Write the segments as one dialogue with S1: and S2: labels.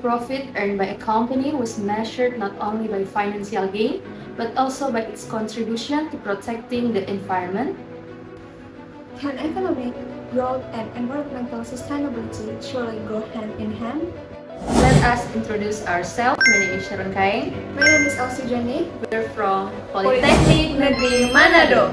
S1: profit earned by a company was measured not only by financial gain, but also by its contribution to protecting the environment.
S2: Can economic growth and environmental sustainability truly go hand in hand?
S1: Let us introduce ourselves. My name is Sharon Kaeng.
S2: My name is Elstie Joni.
S1: We're from
S2: Politeknik Negeri Manado.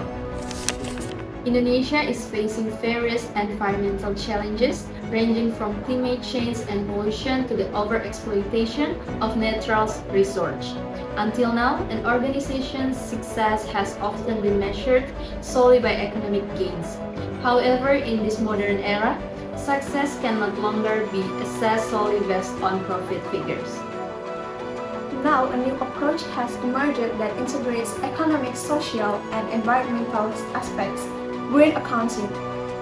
S1: Indonesia is facing various environmental challenges ranging from climate change and pollution to the overexploitation of natural resources. Until now, an organization's success has often been measured solely by economic gains. However, in this modern era, success can no longer be assessed solely based on profit figures.
S2: Now, a new approach has emerged that integrates economic, social, and environmental aspects, green accounting.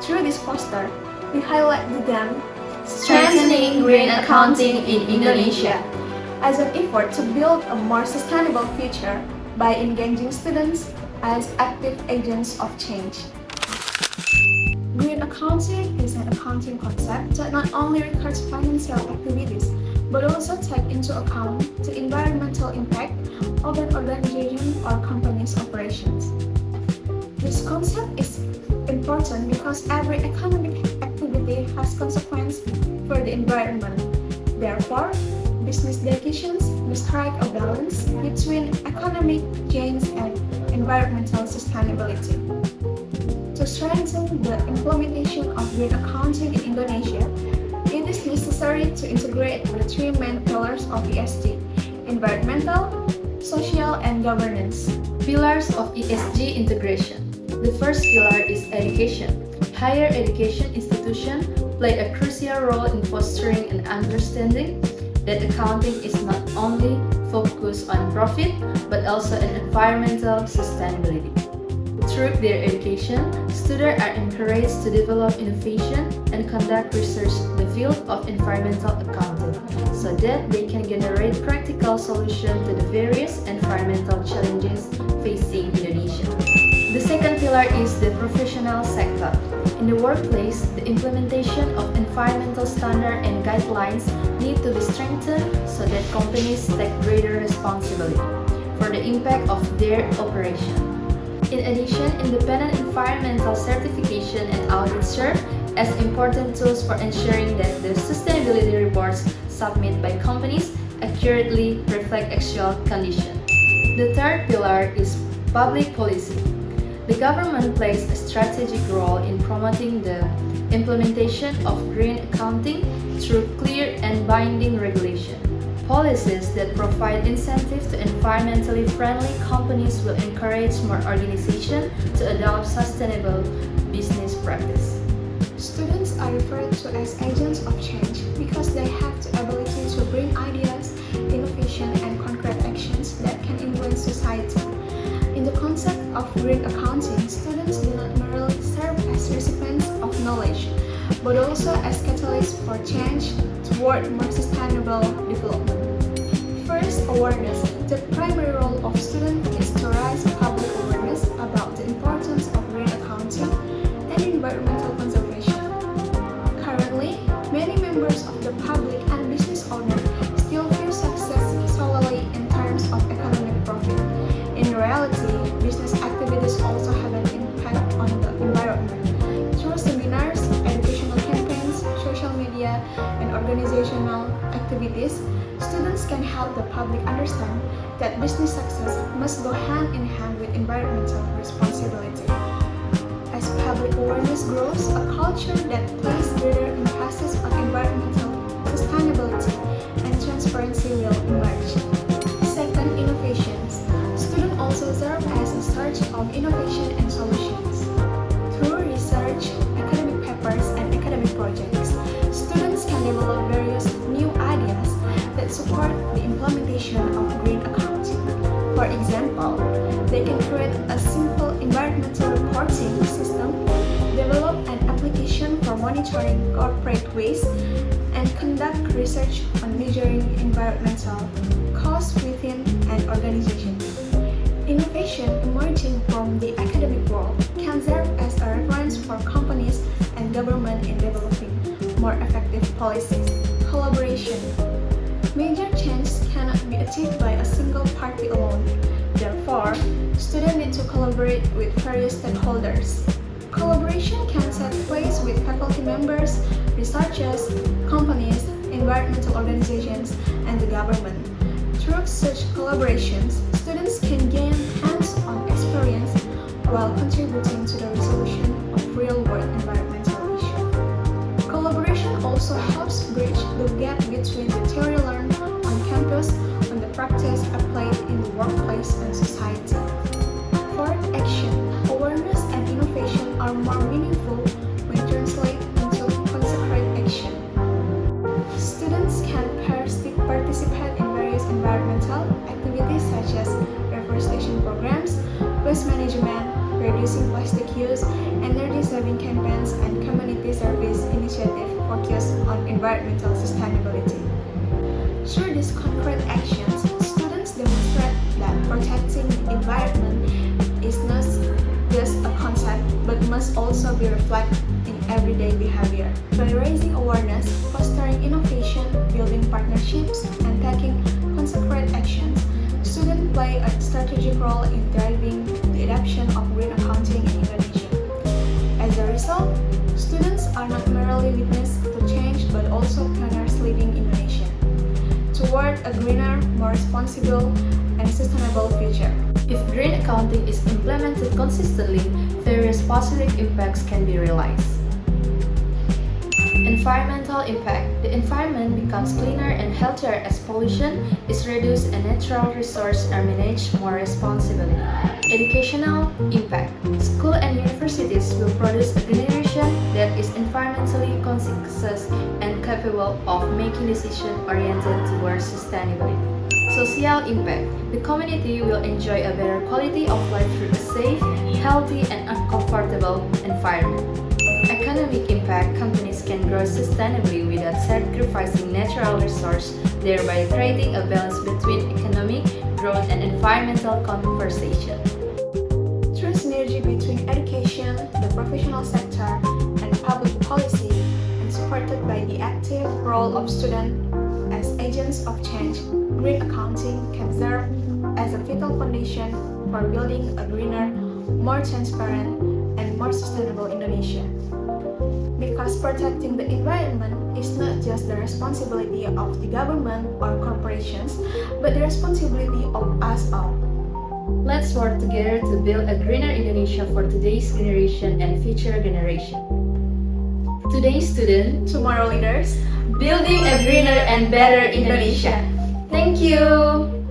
S2: Through this poster, we highlight the theme
S1: Strengthening Green Accounting in Indonesia
S2: as an effort to build a more sustainable future by engaging students as active agents of change. Green accounting is an accounting concept that not only records financial activities, but also takes into account the environmental impact of an organization or company's operations. This concept is important because every economic activity has consequences for the environment. Therefore, business decisions must strike a balance between economic gains and environmental sustainability. To strengthen the implementation of green accounting in Indonesia, it is necessary to integrate the three main pillars of ESG: environmental, social, and governance.
S1: Pillars of ESG integration. The first pillar is education. Higher education institutions play a crucial role in fostering an understanding that accounting is not only focused on profit, but also on environmental sustainability. Through their education, students are encouraged to develop innovation and conduct research in the field of environmental accounting so that they can generate practical solutions to the various environmental challenges facing Indonesia. The second pillar is the professional sector. In the workplace, the implementation of environmental standards and guidelines need to be strengthened so that companies take greater responsibility for the impact of their operation. In addition, independent environmental certification and audit serve as important tools for ensuring that the sustainability reports submitted by companies accurately reflect actual conditions. The third pillar is public policy. The government plays a strategic role in promoting the implementation of green accounting through clear and binding regulation. Policies that provide incentives to environmentally friendly companies will encourage more organizations to adopt sustainable business practice.
S2: Students are referred to as agents of change because they have the ability to bring ideas, innovation, and concrete actions that can influence society. In the concept of green accounting, students do not merely serve as recipients of knowledge, but also as catalysts for change toward more sustainable development. First, awareness. The primary role of students is to raise public awareness about the importance of green accounting and environmental conservation. Currently, many members of the public and business owners still view success solely in terms of economic profit. In reality, business activities also have an impact on the environment. Through seminars, educational campaigns, social media, and organizational activities, students can help the public understand that business success must go hand in hand with environmental responsibility. As public awareness grows, a culture that places greater emphasis on environmental sustainability and transparency will emerge. Second, innovations. Students also serve as a source of innovation and solutions. Through research, academic papers, and academic projects, students can develop various new ideas that support the implementation of green accounting. For example, they can create a simple environmental reporting system, develop an application for monitoring corporate waste, and conduct research on measuring environmental costs within an organization. Innovation emerging from the academic world can serve as a reference for companies and government in developing more effective policies. Collaboration. Major change cannot be achieved by a single party alone. Therefore, students need to collaborate with various stakeholders. Collaboration can take place with faculty members, researchers, companies, environmental organizations, and the government. Through such collaborations, students can gain hands-on experience while contributing to the resolution of real-world environmental issues. Collaboration also helps bridge the gap between the theory learned on campus and the practice applied in the workplace and society. For action, awareness and innovation are more meaningful when translated into concrete action. Students can participate in various environmental activities such as reforestation programs, waste management, reducing plastic use, energy-saving campaigns, and community service initiatives focused on environmental sustainability. Through these concrete actions, students demonstrate that protecting the environment is not just a concept but must also be reflected in everyday behavior. By raising awareness, fostering innovation, building partnerships, and taking concrete actions, students play a strategic role in driving the adoption of green accounting in Indonesia. As a result, students are not merely witnesses to change but also pioneers leading Indonesia toward a greener, more responsible, and sustainable future.
S1: If green accounting is implemented consistently, various positive impacts can be realized. Environmental impact. The environment becomes cleaner and healthier as pollution is reduced and natural resources are managed more responsibly. Educational impact. Schools and universities will produce a generation that is environmentally conscious and capable of making decisions oriented towards sustainability. Social impact. The community will enjoy a better quality of life through a safe, healthy, and uncomfortable environment. Economic impact. Companies can grow sustainably without sacrificing natural resources, thereby creating a balance between economic growth and environmental conservation.
S2: Through synergy between education, the professional sector, and public policy, and supported by the active role of students as agents of change, green accounting can serve as a vital foundation for building a greener, more transparent, and more sustainable Indonesia. Because protecting the environment is not just the responsibility of the government or corporations, but the responsibility of us all.
S1: Let's work together to build a greener Indonesia for today's generation and future generation. Today's student,
S2: Tomorrow leaders,
S1: building a greener and better Indonesia. Thank you.